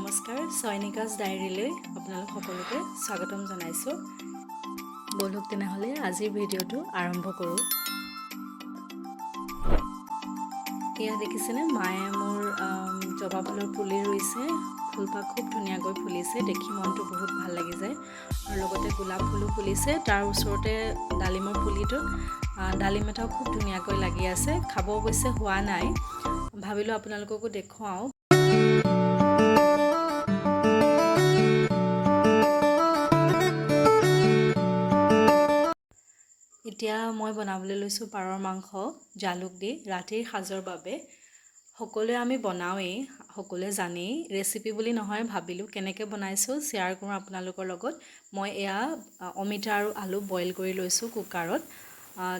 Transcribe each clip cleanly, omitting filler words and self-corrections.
নমস্কাৰ চায়নিকাজ ডায়েৰীলৈ আপোনালোক সকলোকে স্বাগতম জনাইছোঁ বলক তেনেহ'লে আজিৰ ভিডিঅ'টো আৰম্ভ কৰোঁ এয়া দেখিছেনে মায়ে মোৰ জবা ফুলৰ পুলি ৰুইছে ফুলপাহ খুব ধুনীয়াকৈ ফুলিছে দেখি মনটো বহুত ভাল লাগি যায় আৰু লগতে গোলাপ ফুলো ফুলিছে তাৰ ওচৰতে ডালিমৰ পুলিটোত ডালিম এটাও খুব ধুনীয়াকৈ লাগি আছে খাব অৱশ্যে হোৱা নাই ভাবিলোঁ আপোনালোককো দেখুৱাওঁ এতিয়া মই বনাবলৈ লৈছোঁ পাৰৰ মাংস জালুক দি ৰাতিৰ সাজৰ বাবে সকলোৱে আমি বনাওঁৱেই সকলোৱে জানেই ৰেচিপি বুলি নহয় ভাবিলোঁ কেনেকৈ বনাইছোঁ শ্বেয়াৰ কৰোঁ আপোনালোকৰ লগত মই এয়া অমিতা আৰু আলু বইল কৰি লৈছোঁ কুকাৰত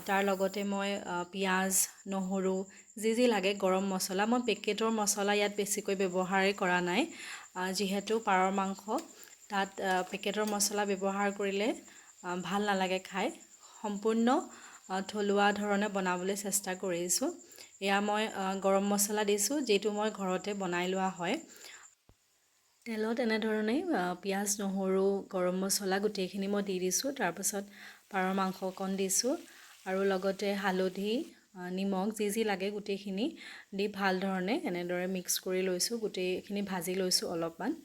তাৰ লগতে মই পিঁয়াজ নহৰু যি লাগে গৰম মছলা মই পেকেটৰ মছলা ইয়াত বেছিকৈ ব্যৱহাৰেই কৰা নাই যিহেতু পাৰৰ মাংস তাত পেকেটৰ মছলা ব্যৱহাৰ কৰিলে ভাল নালাগে খাই সম্পূৰ্ণ থলুৱা ধৰণে বনাবলৈ চেষ্টা কৰিছোঁ এয়া মই গৰম মছলা দিছোঁ যিটো মই ঘৰতে বনাই লোৱা হয় তেলত এনেধৰণেই পিঁয়াজ নহৰু গৰম মছলা গোটেইখিনি মই দি দিছোঁ তাৰপাছত পাৰৰ মাংস অকণ দিছোঁ আৰু লগতে হালধি নিমখ যি লাগে গোটেইখিনি দি ভাল ধৰণে এনেদৰে মিক্স কৰি লৈছোঁ গোটেইখিনি ভাজি লৈছোঁ অলপমান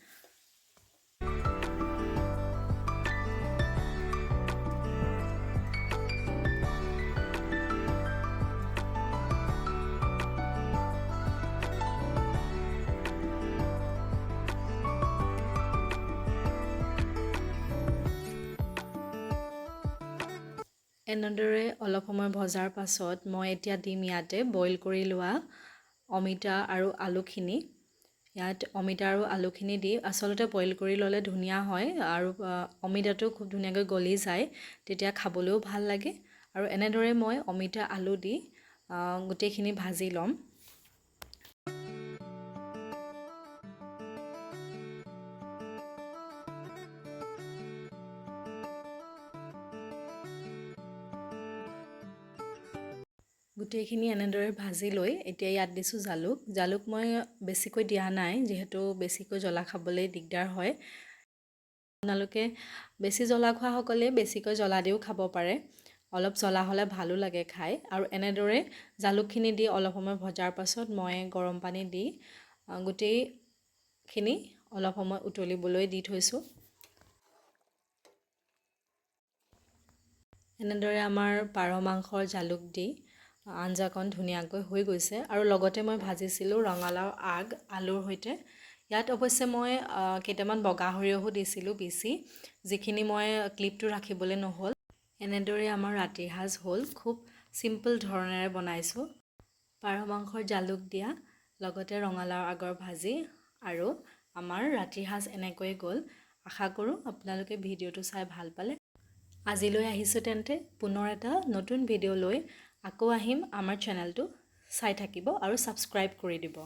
এনেদৰে অলপ সময় ভজাৰ পাছত মই এতিয়া দিম ইয়াতে বইল কৰি লোৱা অমিতা আৰু আলুখিনি ইয়াত অমিতা আৰু আলুখিনি দি আচলতে বইল কৰি ল'লে ধুনীয়া হয় আৰু অমিতাটো খুব ধুনীয়াকৈ গলি যায় তেতিয়া খাবলৈও ভাল লাগে আৰু এনেদৰে মই অমিতা আলু দি গোটেইখিনি ভাজি ল'ম গোটেইখিনি এনেদৰে ভাজি লৈ এতিয়া ইয়াত দিছোঁ জালুক মই বেছিকৈ দিয়া নাই যিহেতু বেছিকৈ জ্বলা খাবলৈ দিগদাৰ হয় আপোনালোকে বেছি জ্বলা খোৱাসকলে বেছিকৈ জ্বলা দিও খাব পাৰে অলপ জ্বলা হ'লে ভালো লাগে খাই আৰু এনেদৰে জালুকখিনি দি অলপ সময় ভজাৰ পাছত মই গৰম পানী দি গোটেইখিনি অলপ সময় উতলিবলৈ দি থৈছোঁ এনেদৰে আমাৰ পাৰ মাংসৰ জালুক দি আঞ্জাকণ ধুনীয়াকৈ হৈ গৈছে আৰু লগতে মই ভাজিছিলোঁ ৰঙালাও আগ আলুৰ সৈতে ইয়াত অৱশ্যে মই কেইটামান বগা সৰিয়হো দিছিলোঁ পিচি যিখিনি মই ক্লিপটো ৰাখিবলৈ নহ'ল এনেদৰে আমাৰ ৰাতিৰ সাজ হ'ল খুব চিম্পল ধৰণেৰে বনাইছোঁ পাৰ মাংসৰ জালুক দিয়া লগতে ৰঙালাও আগৰ ভাজি আৰু আমাৰ ৰাতিৰ সাজ এনেকৈয়ে গ'ল আশা কৰোঁ আপোনালোকে ভিডিঅ'টো চাই ভাল পালে আজিলৈ আহিছোঁ তেন্তে পুনৰ এটা নতুন ভিডিঅ' লৈ আকৌ আহিম আমাৰ চেনেলটো চাই থাকিব আৰু ছাবস্ক্ৰাইব কৰি দিব